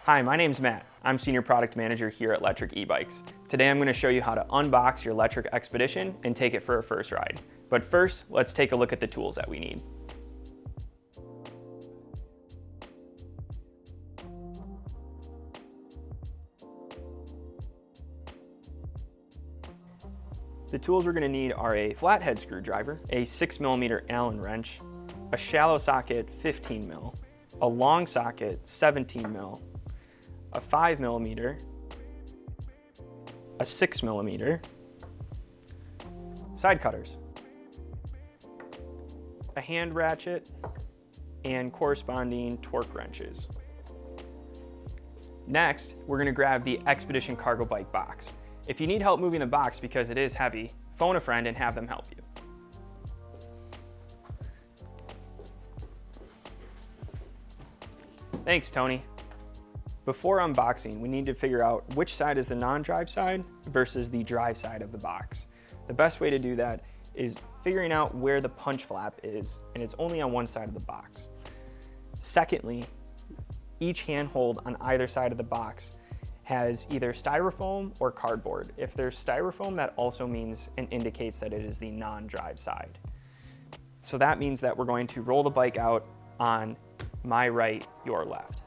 Hi, my name's Matt. I'm Senior Product Manager here at Lectric eBikes. Today I'm going to show you how to unbox your Lectric XPedition and take it for a first ride. But first, let's take a look at the tools that we need. The tools we're going to need are a flathead screwdriver, a 6mm Allen wrench, a shallow socket 15mm, a long socket 17mm, a 5mm, a 6mm, side cutters, a hand ratchet, and corresponding torque wrenches. Next, we're going to grab the XPedition cargo bike box. If you need help moving the box because it is heavy, phone a friend and have them help you. Thanks, Tony. Before unboxing, we need to figure out which side is the non-drive side versus the drive side of the box. The best way to do that is figuring out where the punch flap is, and it's only on one side of the box. Secondly, each handhold on either side of the box has either styrofoam or cardboard. If there's styrofoam, that also means and indicates that it is the non-drive side. So that means that we're going to roll the bike out on my right, your left.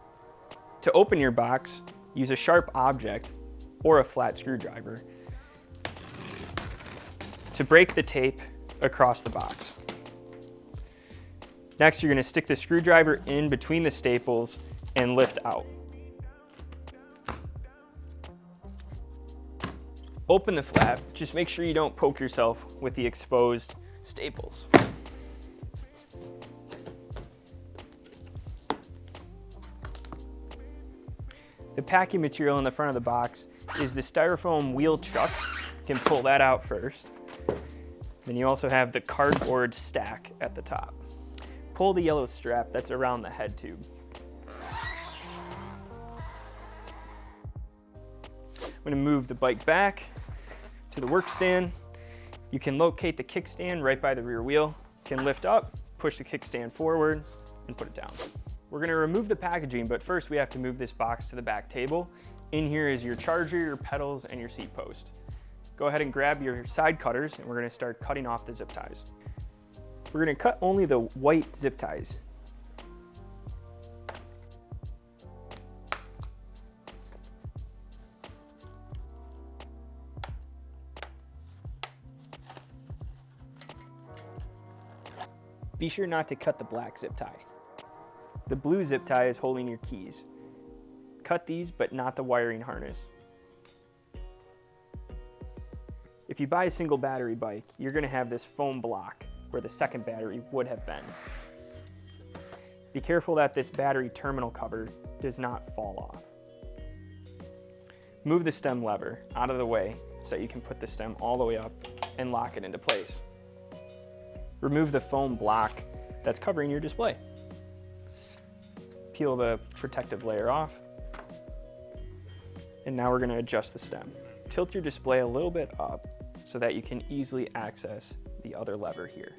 To open your box, use a sharp object or a flat screwdriver to break the tape across the box. Next, you're going to stick the screwdriver in between the staples and lift out. Open the flap, just make sure you don't poke yourself with the exposed staples. The packing material in the front of the box is the styrofoam wheel chuck. You can pull that out first. Then you also have the cardboard stack at the top. Pull the yellow strap that's around the head tube. I'm going to move the bike back to the work stand. You can locate the kickstand right by the rear wheel. You can lift up, push the kickstand forward, and put it down. We're going to remove the packaging, but first we have to move this box to the back table. In here is your charger, your pedals, and your seat post. Go ahead and grab your side cutters, and we're going to start cutting off the zip ties. We're going to cut only the white zip ties. Be sure not to cut the black zip tie. The blue zip tie is holding your keys. Cut these, but not the wiring harness. If you buy a single battery bike, you're going to have this foam block where the second battery would have been. Be careful that this battery terminal cover does not fall off. Move the stem lever out of the way so that you can put the stem all the way up and lock it into place. Remove the foam block that's covering your display. Peel the protective layer off. And now we're going to adjust the stem. Tilt your display a little bit up so that you can easily access the other lever here.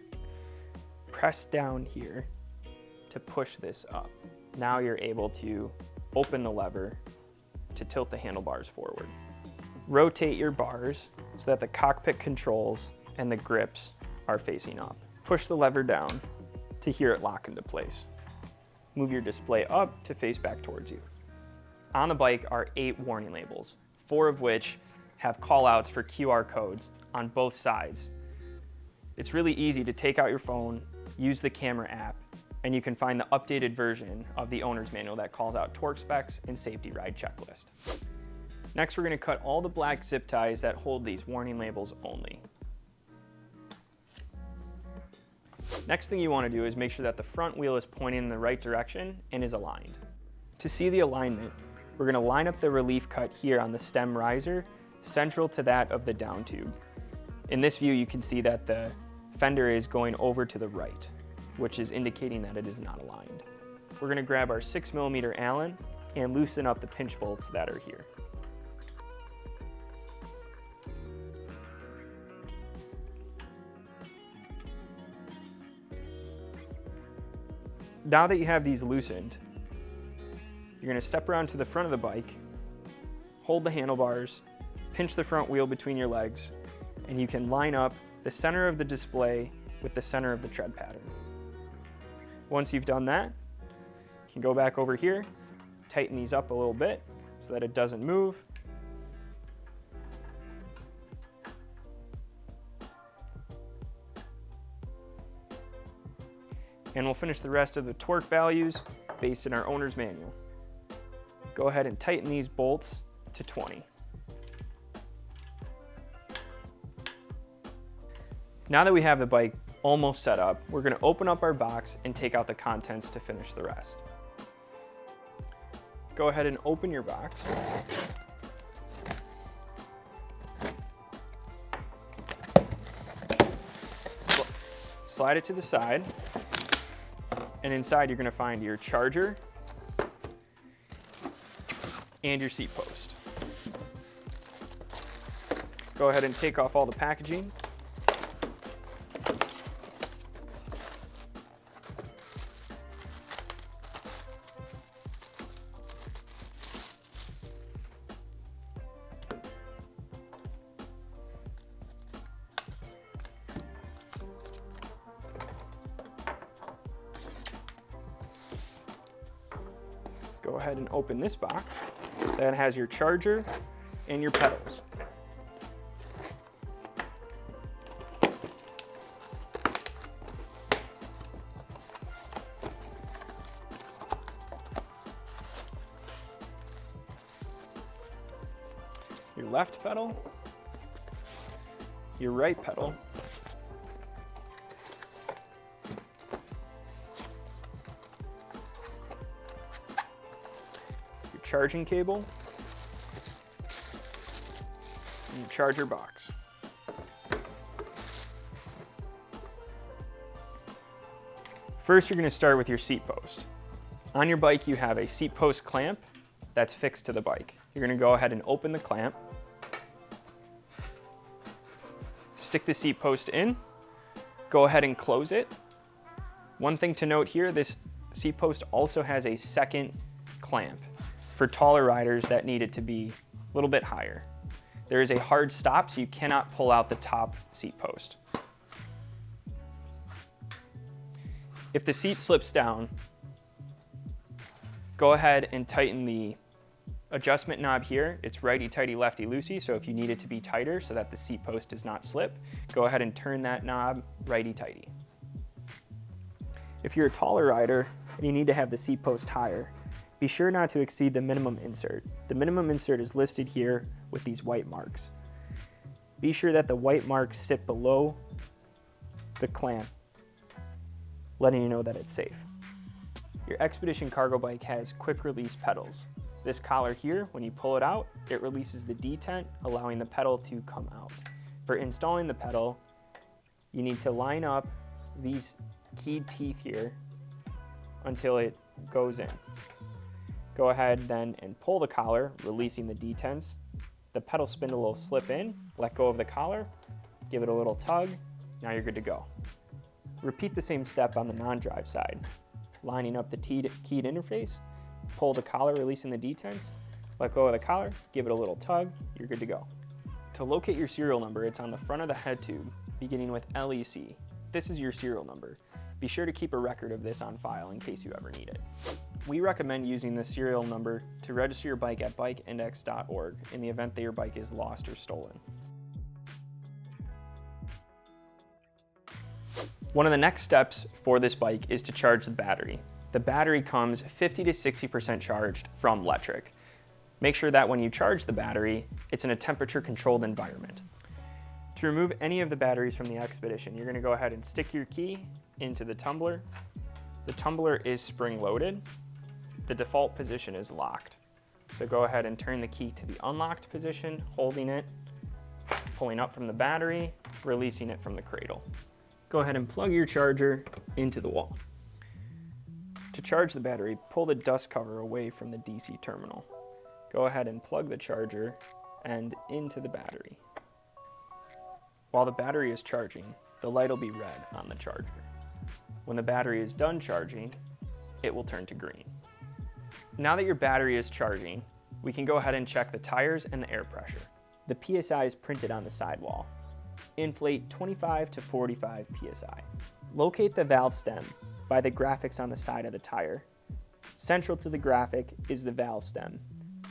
Press down here to push this up. Now you're able to open the lever to tilt the handlebars forward. Rotate your bars so that the cockpit controls and the grips are facing up. Push the lever down to hear it lock into place. Move your display up to face back towards you. On the bike are 8 warning labels, 4 of which have callouts for QR codes on both sides. It's really easy to take out your phone, use the camera app, and you can find the updated version of the owner's manual that calls out torque specs and safety ride checklist. Next, we're going to cut all the black zip ties that hold these warning labels only. Next thing you want to do is make sure that the front wheel is pointing in the right direction and is aligned. To see the alignment, we're going to line up the relief cut here on the stem riser, central to that of the down tube. In this view, you can see that the fender is going over to the right, which is indicating that it is not aligned. We're going to grab our 6mm Allen and loosen up the pinch bolts that are here. Now that you have these loosened, You're going to step around to the front of the bike, hold the handlebars, pinch the front wheel between your legs, and you can line up the center of the display with the center of the tread pattern. Once you've done that, you can go back over here, tighten these up a little bit so that it doesn't move. And we'll finish the rest of the torque values based in our owner's manual. Go ahead and tighten these bolts to 20. Now that we have the bike almost set up, we're going to open up our box and take out the contents to finish the rest. Go ahead and open your box. Slide it to the side, and inside you're going to find your charger and your seat post. Go ahead and take off all the packaging. Go ahead and open this box that has your charger and your pedals. Your left pedal, your right pedal, charging cable, and your charger box. First, you're going to start with your seat post. On your bike, you have a seat post clamp that's fixed to the bike. You're going to go ahead and open the clamp, stick the seat post in, go ahead and close it. One thing to note here, this seat post also has a second clamp for taller riders that need it to be a little bit higher. There is a hard stop, so you cannot pull out the top seat post. If the seat slips down, go ahead and tighten the adjustment knob here. It's righty-tighty, lefty-loosey, so if you need it to be tighter so that the seat post does not slip, go ahead and turn that knob righty-tighty. If you're a taller rider and you need to have the seat post higher, be sure not to exceed the minimum insert. The minimum insert is listed here with these white marks. Be sure that the white marks sit below the clamp, letting you know that it's safe. Your XPedition cargo bike has quick release pedals. This collar here, when you pull it out, it releases the detent, allowing the pedal to come out. For installing the pedal, you need to line up these keyed teeth here until it goes in. Go ahead then and pull the collar, releasing the detents. The pedal spindle will slip in, let go of the collar, give it a little tug, now you're good to go. Repeat the same step on the non-drive side. Lining up the keyed interface, pull the collar, releasing the detents, let go of the collar, give it a little tug, you're good to go. To locate your serial number, it's on the front of the head tube, beginning with LEC. This is your serial number. Be sure to keep a record of this on file in case you ever need it. We recommend using the serial number to register your bike at bikeindex.org in the event that your bike is lost or stolen. One of the next steps for this bike is to charge the battery. The battery comes 50 to 60% charged from Lectric. Make sure that when you charge the battery, it's in a temperature-controlled environment. To remove any of the batteries from the XPedition, you're going to go ahead and stick your key into the tumbler. The tumbler is spring-loaded. The default position is locked. So go ahead and turn the key to the unlocked position, holding it, pulling up from the battery, releasing it from the cradle. Go ahead and plug your charger into the wall. To charge the battery, pull the dust cover away from the DC terminal. Go ahead and plug the charger end into the battery. While the battery is charging, the light will be red on the charger. When the battery is done charging, it will turn to green. Now that your battery is charging, we can go ahead and check the tires and the air pressure. The PSI is printed on the sidewall. Inflate 25 to 45 PSI. Locate the valve stem by the graphics on the side of the tire. Central to the graphic is the valve stem.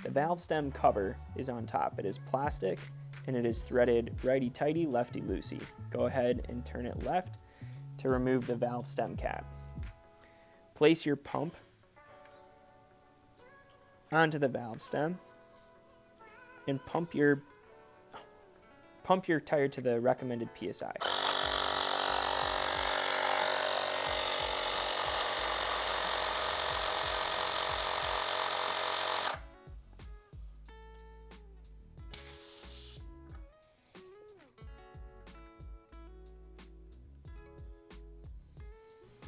The valve stem cover is on top. It is plastic and it is threaded righty-tighty, lefty-loosey. Go ahead and turn it left to remove the valve stem cap. Place your pump onto the valve stem and pump your tire to the recommended PSI.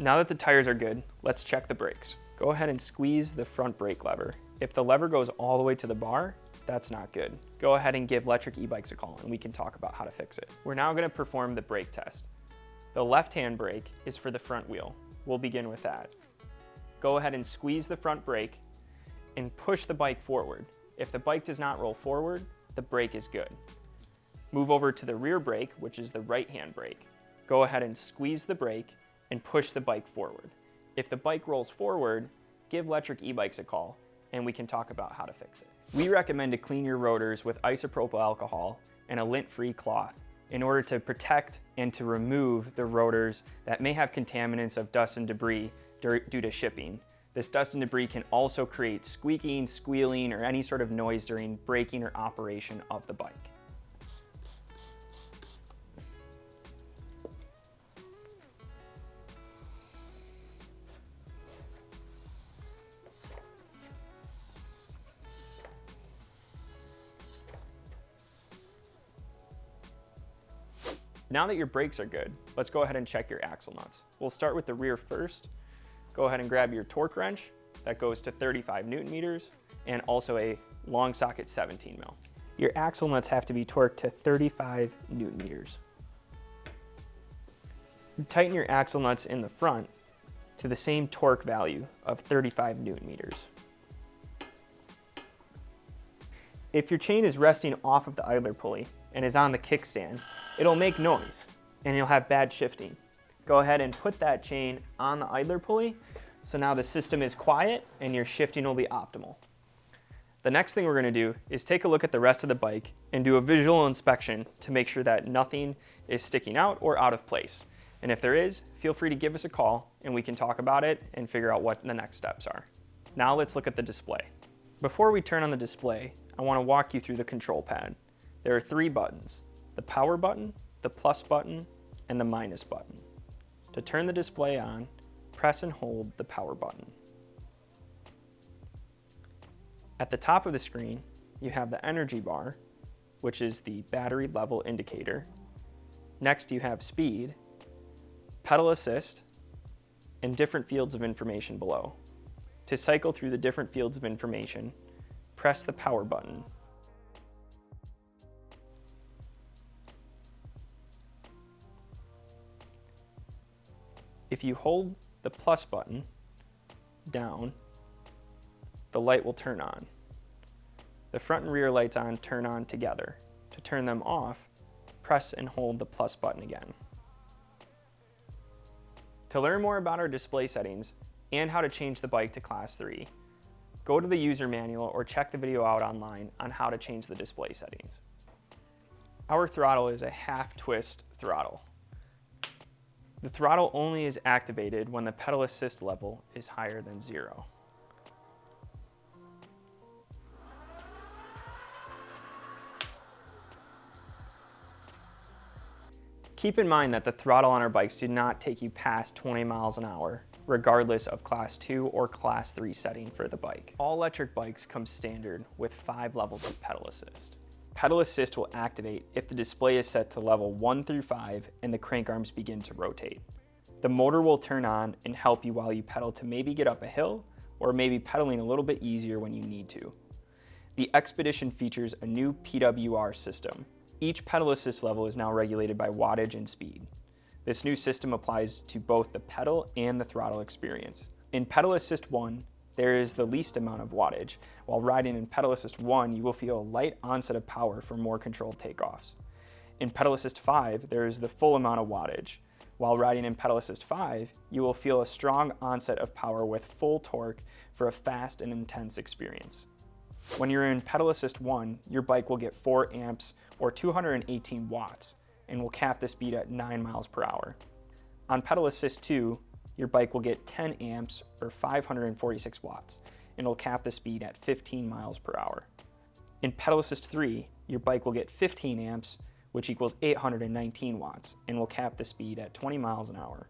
Now that the tires are good, let's check the brakes. Go ahead and squeeze the front brake lever. If the lever goes all the way to the bar, that's not good. Go ahead and give Lectric eBikes a call and we can talk about how to fix it. We're now going to perform the brake test. The left-hand brake is for the front wheel. We'll begin with that. Go ahead and squeeze the front brake and push the bike forward. If the bike does not roll forward, the brake is good. Move over to the rear brake, which is the right-hand brake. Go ahead and squeeze the brake and push the bike forward. If the bike rolls forward, give Lectric eBikes a call and we can talk about how to fix it. We recommend to clean your rotors with isopropyl alcohol and a lint-free cloth in order to protect and to remove the rotors that may have contaminants of dust and debris due to shipping. This dust and debris can also create squeaking, squealing, or any sort of noise during braking or operation of the bike. Now that your brakes are good, let's go ahead and check your axle nuts. We'll start with the rear first. Go ahead and grab your torque wrench that goes to 35 Newton meters and also a long socket 17 mil. Your axle nuts have to be torqued to 35 Newton meters. Tighten your axle nuts in the front to the same torque value of 35 Newton meters. If your chain is resting off of the idler pulley and is on the kickstand, it'll make noise and you'll have bad shifting. Go ahead and put that chain on the idler pulley so now the system is quiet and your shifting will be optimal. The next thing we're going to do is take a look at the rest of the bike and do a visual inspection to make sure that nothing is sticking out or out of place. And if there is, feel free to give us a call and we can talk about it and figure out what the next steps are. Now let's look at the display. Before we turn on the display, I want to walk you through the control pad. There are 3 buttons: the power button, the plus button, and the minus button. To turn the display on, press and hold the power button. At the top of the screen, you have the energy bar, which is the battery level indicator. Next, you have speed, pedal assist, and different fields of information below. To cycle through the different fields of information, press the power button. If you hold the plus button down, the light will turn on. The front and rear lights turn on together. To turn them off, press and hold the plus button again. To learn more about our display settings and how to change the bike to Class 3, go to the user manual or check the video out online on how to change the display settings. Our throttle is a half twist throttle. The throttle only is activated when the pedal assist level is higher than 0. Keep in mind that the throttle on our bikes do not take you past 20 miles an hour, regardless of Class 2 or Class 3 setting for the bike. All electric bikes come standard with 5 levels of pedal assist. Pedal assist will activate if the display is set to level 1 through 5 and the crank arms begin to rotate. The motor will turn on and help you while you pedal to maybe get up a hill or maybe pedaling a little bit easier when you need to. The XPedition features a new PWR system. Each pedal assist level is now regulated by wattage and speed. This new system applies to both the pedal and the throttle experience. In pedal assist 1, there is the least amount of wattage. While riding in Pedal Assist 1, you will feel a light onset of power for more controlled takeoffs. In Pedal Assist 5, there is the full amount of wattage. While riding in Pedal Assist 5, you will feel a strong onset of power with full torque for a fast and intense experience. When you're in Pedal Assist 1, your bike will get 4 amps or 218 watts and will cap the speed at 9 miles per hour. On Pedal Assist 2, your bike will get 10 amps or 546 watts and will cap the speed at 15 miles per hour. In Pedal Assist 3, your bike will get 15 amps, which equals 819 watts, and will cap the speed at 20 miles an hour.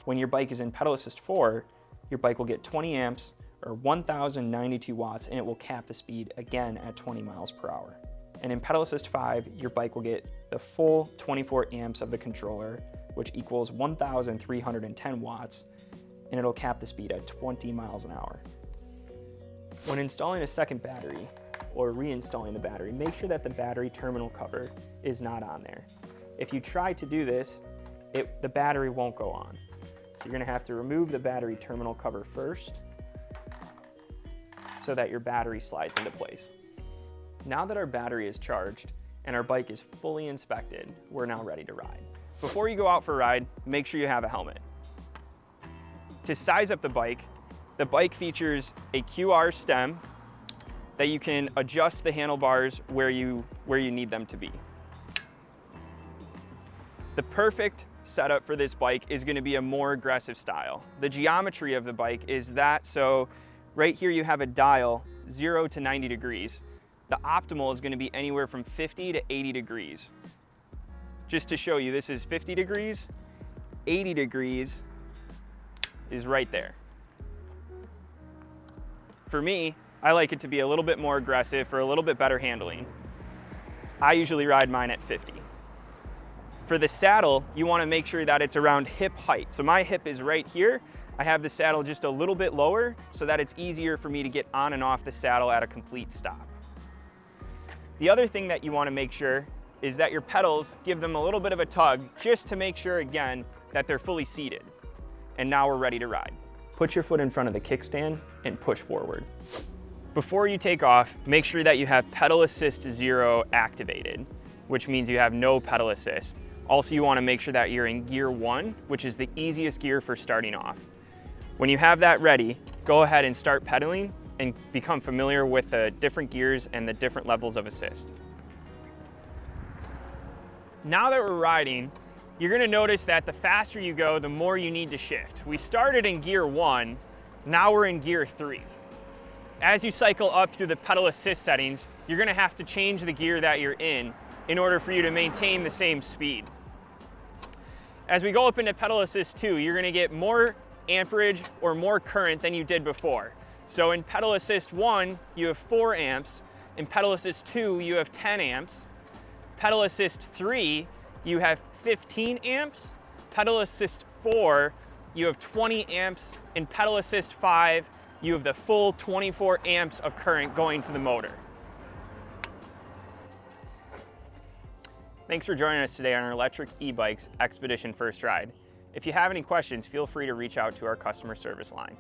When your bike is in Pedal Assist 4, your bike will get 20 amps or 1,092 watts, and it will cap the speed again at 20 miles per hour. And in Pedal Assist 5, your bike will get the full 24 amps of the controller, which equals 1,310 watts, and it'll cap the speed at 20 miles an hour. When installing a second battery, or reinstalling the battery, make sure that the battery terminal cover is not on there. If you try to do this, the battery won't go on. So you're gonna have to remove the battery terminal cover first so that your battery slides into place. Now that our battery is charged and our bike is fully inspected, we're now ready to ride. Before you go out for a ride, make sure you have a helmet. To size up the bike features a QR stem that you can adjust the handlebars where you need them to be. The perfect setup for this bike is going to be a more aggressive style. The geometry of the bike is that, so right here you have a dial 0 to 90 degrees. The optimal is going to be anywhere from 50 to 80 degrees. Just to show you, this is 50 degrees, 80 degrees is right there. For me, I like it to be a little bit more aggressive for a little bit better handling. I usually ride mine at 50. For the saddle, you want to make sure that it's around hip height. So my hip is right here. I have the saddle just a little bit lower so that it's easier for me to get on and off the saddle at a complete stop. The other thing that you want to make sure is that your pedals, give them a little bit of a tug just to make sure, again, that they're fully seated. And now we're ready to ride. Put your foot in front of the kickstand and push forward. Before you take off, make sure that you have Pedal Assist 0 activated, which means you have no pedal assist. Also, you want to make sure that you're in gear 1, which is the easiest gear for starting off. When you have that ready, go ahead and start pedaling and become familiar with the different gears and the different levels of assist. Now that we're riding, you're going to notice that the faster you go, the more you need to shift. We started in gear 1, now we're in gear 3. As you cycle up through the pedal assist settings, you're going to have to change the gear that you're in order for you to maintain the same speed. As we go up into Pedal Assist 2, you're going to get more amperage or more current than you did before. So in Pedal Assist 1, you have 4 amps. In Pedal Assist 2, you have 10 amps. Pedal Assist 3, you have 15 amps. Pedal Assist 4, you have 20 amps. In Pedal Assist 5, you have the full 24 amps of current going to the motor. Thanks for joining us today on our Lectric e-bikes XPedition First Ride. If you have any questions, feel free to reach out to our customer service line.